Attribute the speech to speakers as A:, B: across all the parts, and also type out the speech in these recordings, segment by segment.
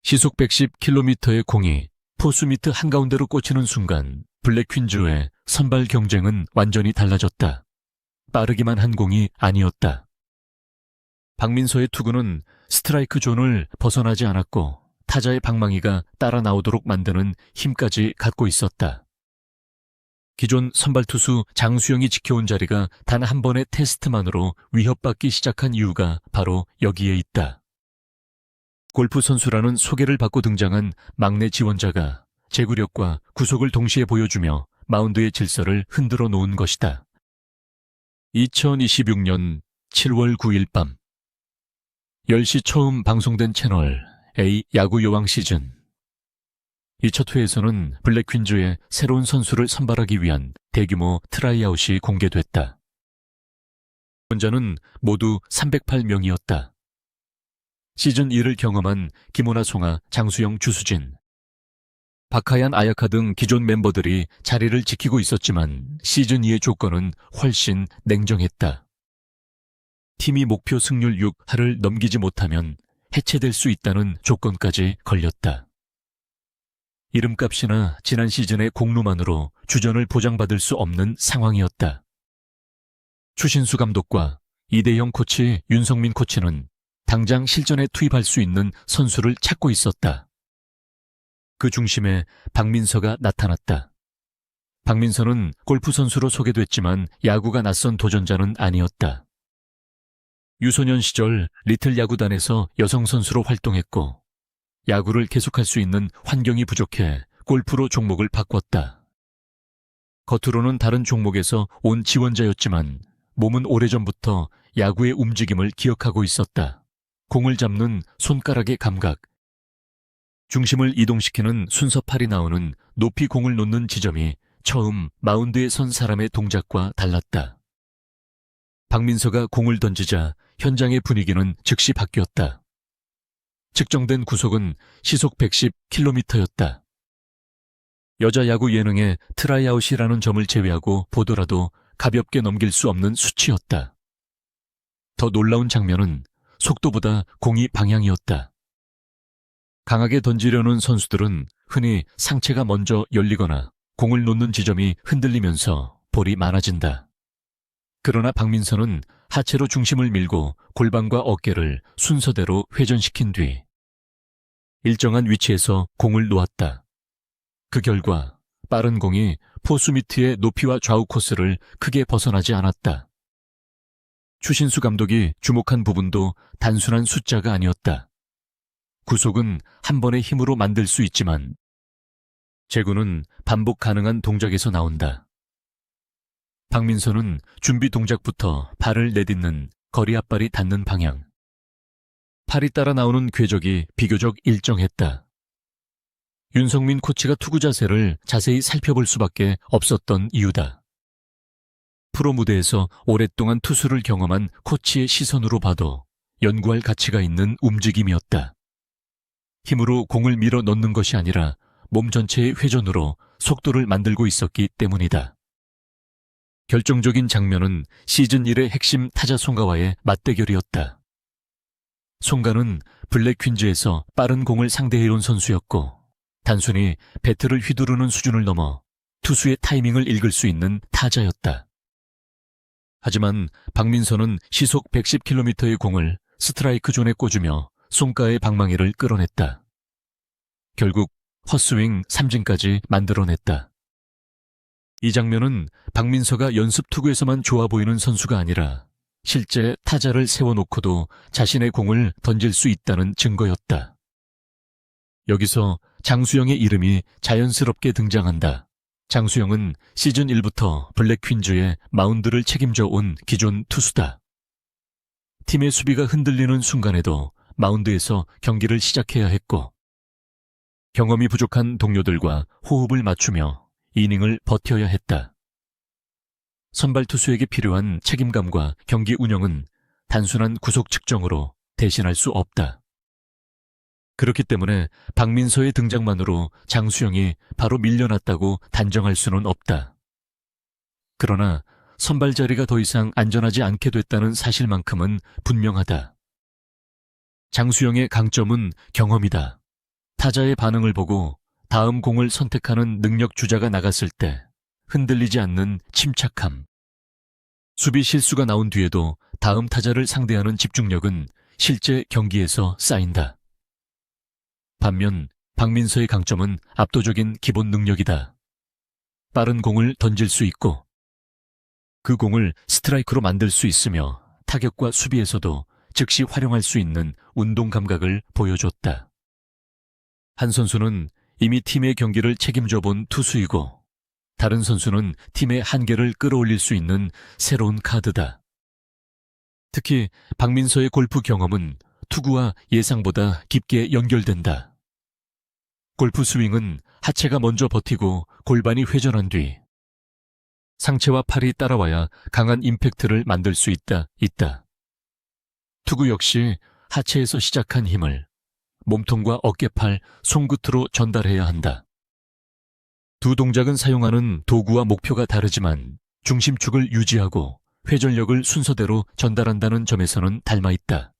A: 시속 110km의 공이 포수 미트 한가운데로 꽂히는 순간 블랙 퀸즈의 선발 경쟁은 완전히 달라졌다. 빠르기만 한 공이 아니었다. 박민서의 투구는 스트라이크 존을 벗어나지 않았고 타자의 방망이가 따라 나오도록 만드는 힘까지 갖고 있었다. 기존 선발 투수 장수영이 지켜온 자리가 단 한 번의 테스트만으로 위협받기 시작한 이유가 바로 여기에 있다. 골프 선수라는 소개를 받고 등장한 막내 지원자가 제구력과 구속을 동시에 보여주며 마운드의 질서를 흔들어 놓은 것이다. 2026년 7월 9일 밤 10시 처음 방송된 채널 A 야구 여왕 시즌. 이 첫 회에서는 블랙 퀸즈의 새로운 선수를 선발하기 위한 대규모 트라이아웃이 공개됐다. 지원자는 모두 308명이었다. 시즌 1을 경험한 김호나 송아, 장수영, 주수진, 박하얀, 아야카 등 기존 멤버들이 자리를 지키고 있었지만 시즌 2의 조건은 훨씬 냉정했다. 팀이 목표 승률 6할을 넘기지 못하면 해체될 수 있다는 조건까지 걸렸다. 이름값이나 지난 시즌의 공로만으로 주전을 보장받을 수 없는 상황이었다. 추신수 감독과 이대영 코치, 윤성민 코치는 당장 실전에 투입할 수 있는 선수를 찾고 있었다. 그 중심에 박민서가 나타났다. 박민서는 골프 선수로 소개됐지만 야구가 낯선 도전자는 아니었다. 유소년 시절 리틀 야구단에서 여성 선수로 활동했고 야구를 계속할 수 있는 환경이 부족해 골프로 종목을 바꿨다. 겉으로는 다른 종목에서 온 지원자였지만 몸은 오래전부터 야구의 움직임을 기억하고 있었다. 공을 잡는 손가락의 감각, 중심을 이동시키는 순서 팔이 나오는 높이 공을 놓는 지점이 처음 마운드에 선 사람의 동작과 달랐다. 박민서가 공을 던지자 현장의 분위기는 즉시 바뀌었다. 측정된 구속은 시속 110km였다. 여자 야구 예능의 트라이아웃이라는 점을 제외하고 보더라도 가볍게 넘길 수 없는 수치였다. 더 놀라운 장면은 속도보다 공이 방향이었다. 강하게 던지려는 선수들은 흔히 상체가 먼저 열리거나 공을 놓는 지점이 흔들리면서 볼이 많아진다. 그러나 박민서는 하체로 중심을 밀고 골반과 어깨를 순서대로 회전시킨 뒤 일정한 위치에서 공을 놓았다. 그 결과 빠른 공이 포수 미트의 높이와 좌우 코스를 크게 벗어나지 않았다. 추신수 감독이 주목한 부분도 단순한 숫자가 아니었다. 구속은 한 번의 힘으로 만들 수 있지만 제구는 반복 가능한 동작에서 나온다. 박민서는 준비 동작부터 발을 내딛는 거리 앞발이 닿는 방향, 팔이 따라 나오는 궤적이 비교적 일정했다. 윤성민 코치가 투구 자세를 자세히 살펴볼 수밖에 없었던 이유다. 프로 무대에서 오랫동안 투수를 경험한 코치의 시선으로 봐도 연구할 가치가 있는 움직임이었다. 힘으로 공을 밀어 넣는 것이 아니라 몸 전체의 회전으로 속도를 만들고 있었기 때문이다. 결정적인 장면은 시즌 1의 핵심 타자 송가와의 맞대결이었다. 송가는 블랙 퀸즈에서 빠른 공을 상대해온 선수였고 단순히 배트를 휘두르는 수준을 넘어 투수의 타이밍을 읽을 수 있는 타자였다. 하지만 박민서는 시속 110km의 공을 스트라이크 존에 꽂으며 송가의 방망이를 끌어냈다. 결국 헛스윙 삼진까지 만들어냈다. 이 장면은 박민서가 연습 투구에서만 좋아 보이는 선수가 아니라 실제 타자를 세워놓고도 자신의 공을 던질 수 있다는 증거였다. 여기서 장수영의 이름이 자연스럽게 등장한다. 장수영은 시즌 1부터 블랙 퀸즈의 마운드를 책임져 온 기존 투수다. 팀의 수비가 흔들리는 순간에도 마운드에서 경기를 시작해야 했고 경험이 부족한 동료들과 호흡을 맞추며 이닝을 버텨야 했다. 선발 투수에게 필요한 책임감과 경기 운영은 단순한 구속 측정으로 대신할 수 없다. 그렇기 때문에 박민서의 등장만으로 장수영이 바로 밀려났다고 단정할 수는 없다. 그러나 선발 자리가 더 이상 안전하지 않게 됐다는 사실만큼은 분명하다. 장수영의 강점은 경험이다. 타자의 반응을 보고 다음 공을 선택하는 능력 주자가 나갔을 때 흔들리지 않는 침착함. 수비 실수가 나온 뒤에도 다음 타자를 상대하는 집중력은 실제 경기에서 쌓인다. 반면 박민서의 강점은 압도적인 기본 능력이다. 빠른 공을 던질 수 있고 그 공을 스트라이크로 만들 수 있으며 타격과 수비에서도 즉시 활용할 수 있는 운동 감각을 보여줬다. 한 선수는 이미 팀의 경기를 책임져 본 투수이고 다른 선수는 팀의 한계를 끌어올릴 수 있는 새로운 카드다. 특히 박민서의 골프 경험은 투구와 예상보다 깊게 연결된다. 골프 스윙은 하체가 먼저 버티고 골반이 회전한 뒤 상체와 팔이 따라와야 강한 임팩트를 만들 수 있다. 투구 역시 하체에서 시작한 힘을 몸통과 어깨팔, 손끝으로 전달해야 한다. 두 동작은 사용하는 도구와 목표가 다르지만 중심축을 유지하고 회전력을 순서대로 전달한다는 점에서는 닮아있다.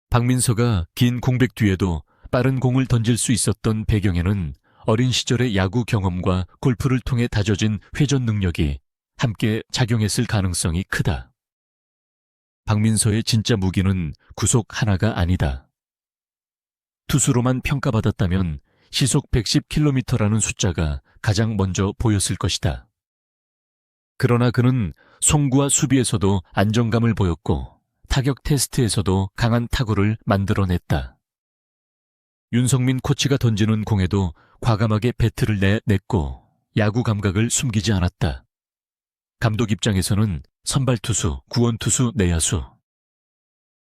A: 박민서가 긴 공백 뒤에도 빠른 공을 던질 수 있었던 배경에는 어린 시절의 야구 경험과 골프를 통해 다져진 회전 능력이 함께 작용했을 가능성이 크다. 박민서의 진짜 무기는 구속 하나가 아니다. 투수로만 평가받았다면 시속 110km라는 숫자가 가장 먼저 보였을 것이다. 그러나 그는 송구와 수비에서도 안정감을 보였고 타격 테스트에서도 강한 타구를 만들어냈다. 윤성민 코치가 던지는 공에도 과감하게 배트를 냈고 야구 감각을 숨기지 않았다. 감독 입장에서는 선발투수, 구원투수, 내야수,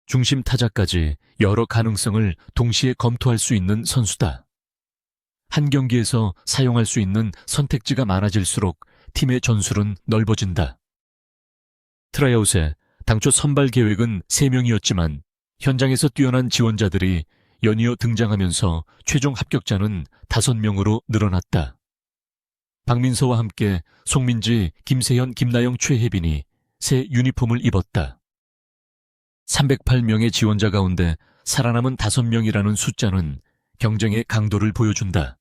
A: 중심 타자까지 여러 가능성을 동시에 검토할 수 있는 선수다. 한 경기에서 사용할 수 있는 선택지가 많아질수록 팀의 전술은 넓어진다. 트라이아웃에 당초 선발 계획은 3명이었지만 현장에서 뛰어난 지원자들이 연이어 등장하면서 최종 합격자는 5명으로 늘어났다. 박민서와 함께 송민지, 김세현, 김나영, 최혜빈이 새 유니폼을 입었다. 308명의 지원자 가운데 살아남은 5명이라는 숫자는 경쟁의 강도를 보여준다.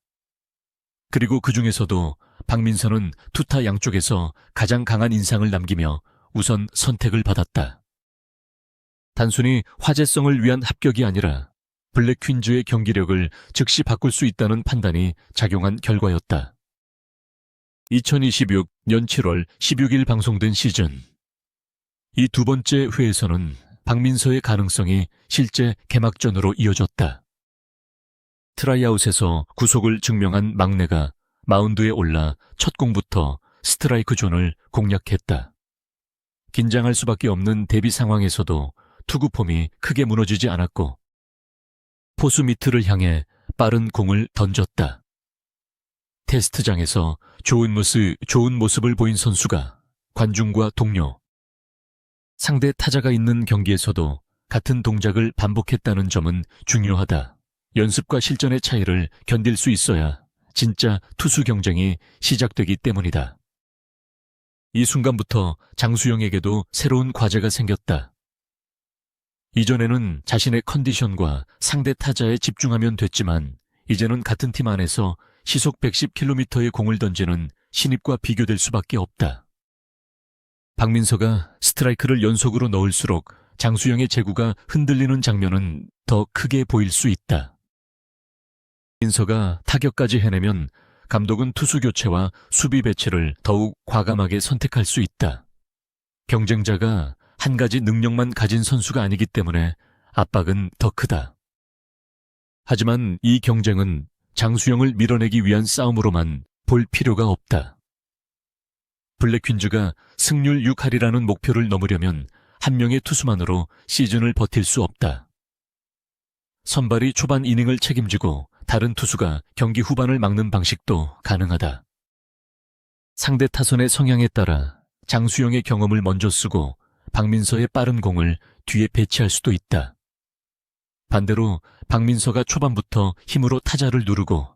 A: 그리고 그 중에서도 박민서는 투타 양쪽에서 가장 강한 인상을 남기며 우선 선택을 받았다. 단순히 화제성을 위한 합격이 아니라 블랙 퀸즈의 경기력을 즉시 바꿀 수 있다는 판단이 작용한 결과였다. 2026년 7월 16일 방송된 시즌. 이 두 번째 회에서는 박민서의 가능성이 실제 개막전으로 이어졌다. 트라이아웃에서 구속을 증명한 막내가 마운드에 올라 첫 공부터 스트라이크 존을 공략했다. 긴장할 수밖에 없는 대비 상황에서도 투구 폼이 크게 무너지지 않았고 포수 미트를 향해 빠른 공을 던졌다. 테스트장에서 좋은 모습을 보인 선수가 관중과 동료, 상대 타자가 있는 경기에서도 같은 동작을 반복했다는 점은 중요하다. 연습과 실전의 차이를 견딜 수 있어야 진짜 투수 경쟁이 시작되기 때문이다. 이 순간부터 장수영에게도 새로운 과제가 생겼다. 이전에는 자신의 컨디션과 상대 타자에 집중하면 됐지만 이제는 같은 팀 안에서 시속 110km의 공을 던지는 신입과 비교될 수밖에 없다. 박민서가 스트라이크를 연속으로 넣을수록 장수영의 제구가 흔들리는 장면은 더 크게 보일 수 있다. 박민서가 타격까지 해내면 감독은 투수 교체와 수비 배치를 더욱 과감하게 선택할 수 있다. 경쟁자가 한 가지 능력만 가진 선수가 아니기 때문에 압박은 더 크다. 하지만 이 경쟁은 장수영을 밀어내기 위한 싸움으로만 볼 필요가 없다. 블랙 퀸즈가 승률 6할이라는 목표를 넘으려면 한 명의 투수만으로 시즌을 버틸 수 없다. 선발이 초반 이닝을 책임지고 다른 투수가 경기 후반을 막는 방식도 가능하다. 상대 타선의 성향에 따라 장수영의 경험을 먼저 쓰고 박민서의 빠른 공을 뒤에 배치할 수도 있다. 반대로 박민서가 초반부터 힘으로 타자를 누르고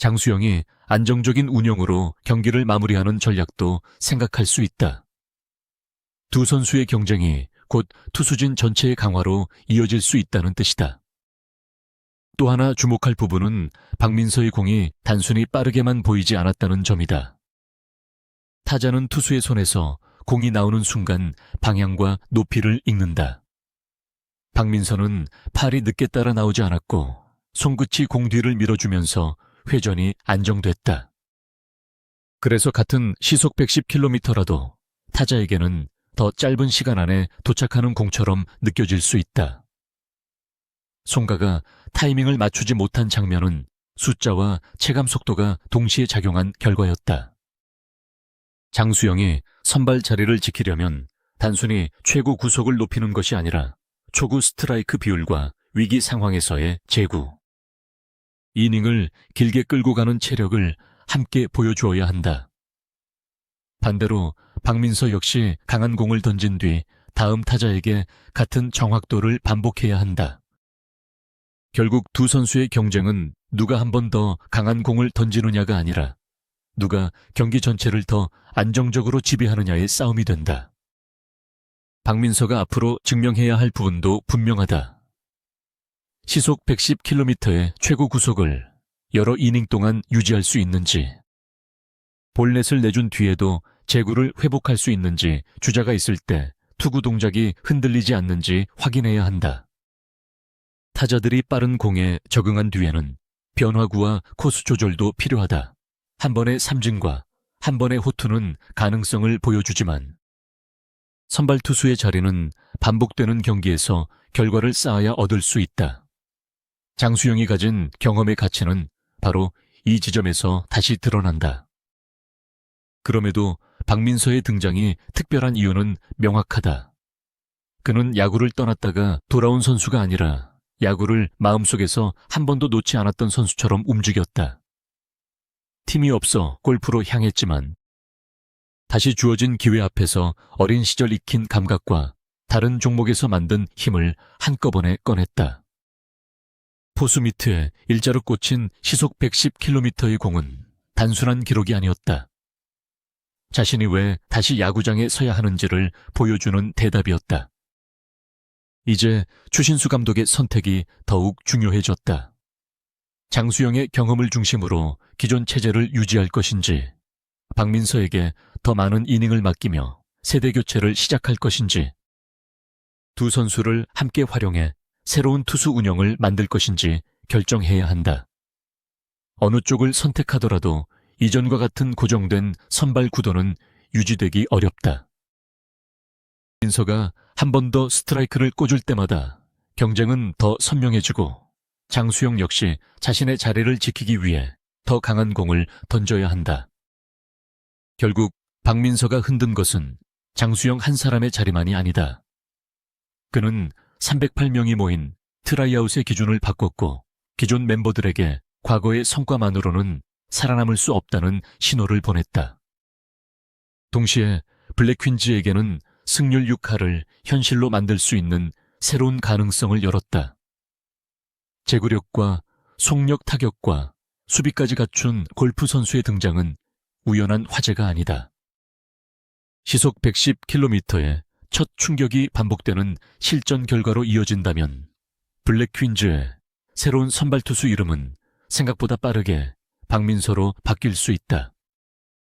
A: 장수영이 안정적인 운영으로 경기를 마무리하는 전략도 생각할 수 있다. 두 선수의 경쟁이 곧 투수진 전체의 강화로 이어질 수 있다는 뜻이다. 또 하나 주목할 부분은 박민서의 공이 단순히 빠르게만 보이지 않았다는 점이다. 타자는 투수의 손에서 공이 나오는 순간 방향과 높이를 읽는다. 박민서는 팔이 늦게 따라 나오지 않았고 손끝이 공 뒤를 밀어주면서 회전이 안정됐다. 그래서 같은 시속 110km라도 타자에게는 더 짧은 시간 안에 도착하는 공처럼 느껴질 수 있다. 송가가 타이밍을 맞추지 못한 장면은 숫자와 체감 속도가 동시에 작용한 결과였다. 장수영이 선발 자리를 지키려면 단순히 최고 구속을 높이는 것이 아니라 초구 스트라이크 비율과 위기 상황에서의 제구, 이닝을 길게 끌고 가는 체력을 함께 보여주어야 한다. 반대로 박민서 역시 강한 공을 던진 뒤 다음 타자에게 같은 정확도를 반복해야 한다. 결국 두 선수의 경쟁은 누가 한 번 더 강한 공을 던지느냐가 아니라 누가 경기 전체를 더 안정적으로 지배하느냐의 싸움이 된다. 박민서가 앞으로 증명해야 할 부분도 분명하다. 시속 110km의 최고 구속을 여러 이닝 동안 유지할 수 있는지, 볼넷을 내준 뒤에도 제구를 회복할 수 있는지 주자가 있을 때 투구 동작이 흔들리지 않는지 확인해야 한다. 타자들이 빠른 공에 적응한 뒤에는 변화구와 코스 조절도 필요하다. 한 번의 삼진과 한 번의 호투는 가능성을 보여주지만 선발 투수의 자리는 반복되는 경기에서 결과를 쌓아야 얻을 수 있다. 장수영이 가진 경험의 가치는 바로 이 지점에서 다시 드러난다. 그럼에도 박민서의 등장이 특별한 이유는 명확하다. 그는 야구를 떠났다가 돌아온 선수가 아니라 야구를 마음속에서 한 번도 놓지 않았던 선수처럼 움직였다. 팀이 없어 골프로 향했지만 다시 주어진 기회 앞에서 어린 시절 익힌 감각과 다른 종목에서 만든 힘을 한꺼번에 꺼냈다. 포수 밑에 일자로 꽂힌 시속 110km의 공은 단순한 기록이 아니었다. 자신이 왜 다시 야구장에 서야 하는지를 보여주는 대답이었다. 이제 추신수 감독의 선택이 더욱 중요해졌다. 장수영의 경험을 중심으로 기존 체제를 유지할 것인지, 박민서에게 더 많은 이닝을 맡기며 세대 교체를 시작할 것인지, 두 선수를 함께 활용해 새로운 투수 운영을 만들 것인지 결정해야 한다. 어느 쪽을 선택하더라도 이전과 같은 고정된 선발 구도는 유지되기 어렵다. 박민서가 한 번 더 스트라이크를 꽂을 때마다 경쟁은 더 선명해지고 장수영 역시 자신의 자리를 지키기 위해 더 강한 공을 던져야 한다. 결국 박민서가 흔든 것은 장수영 한 사람의 자리만이 아니다. 그는 308명이 모인 트라이아웃의 기준을 바꿨고 기존 멤버들에게 과거의 성과만으로는 살아남을 수 없다는 신호를 보냈다. 동시에 블랙퀸즈에게는 승률 6할을 현실로 만들 수 있는 새로운 가능성을 열었다. 제구력과 속력 타격과 수비까지 갖춘 골프 선수의 등장은 우연한 화제가 아니다. 시속 110km의 첫 충격이 반복되는 실전 결과로 이어진다면 블랙퀸즈의 새로운 선발 투수 이름은 생각보다 빠르게 박민서로 바뀔 수 있다.